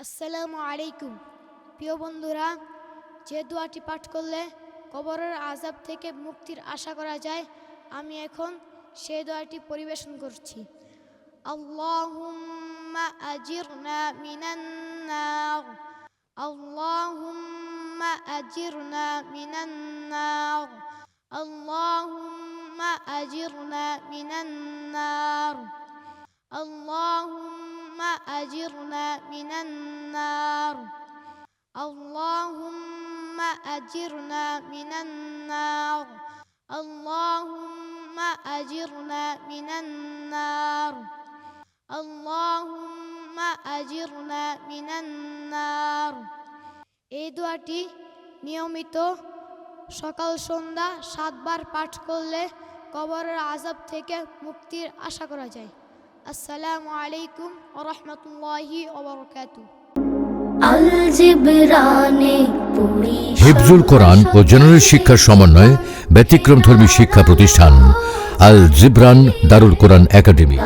আসসালামু আলাইকুম। প্রিয় বন্ধুরা, যে দোয়াটি পাঠ করলে কবরের আযাব থেকে মুক্তির আশা করা যায়, আমি এখন সেই দোয়াটি পরিবেশন করছি। আল্লাহুম্মা আজিরনা মিনান নার, আল্লাহুম্মা আজিরনা মিনান নার, আল্লাহুম্মা আজিরনা মিনান নার, আল্লাহুম্মা আজিরনা মিনান নার, আল্লাহুম্মা আজিরনা মিনান নার, আল্লাহুম্মা আজিরনা মিনান নার, আল্লাহুম্মা আজিরনা মিনান নার। এই দোয়াটি নিয়মিত সকাল সন্ধ্যা 7 বার পাঠ করলে কবরের আযাব থেকে মুক্তির আশা করা যায়। আসসালামু আলাইকুম ওয়া রাহমাতুল্লাহি ওয়া বারাকাতুহু। হিফজুল কোরআন ও জেনারেল শিক্ষার সমন্বয়ে ব্যতিক্রমধর্মী শিক্ষা প্রতিষ্ঠান আল জিবরান দারুল কোরআন একাডেমি।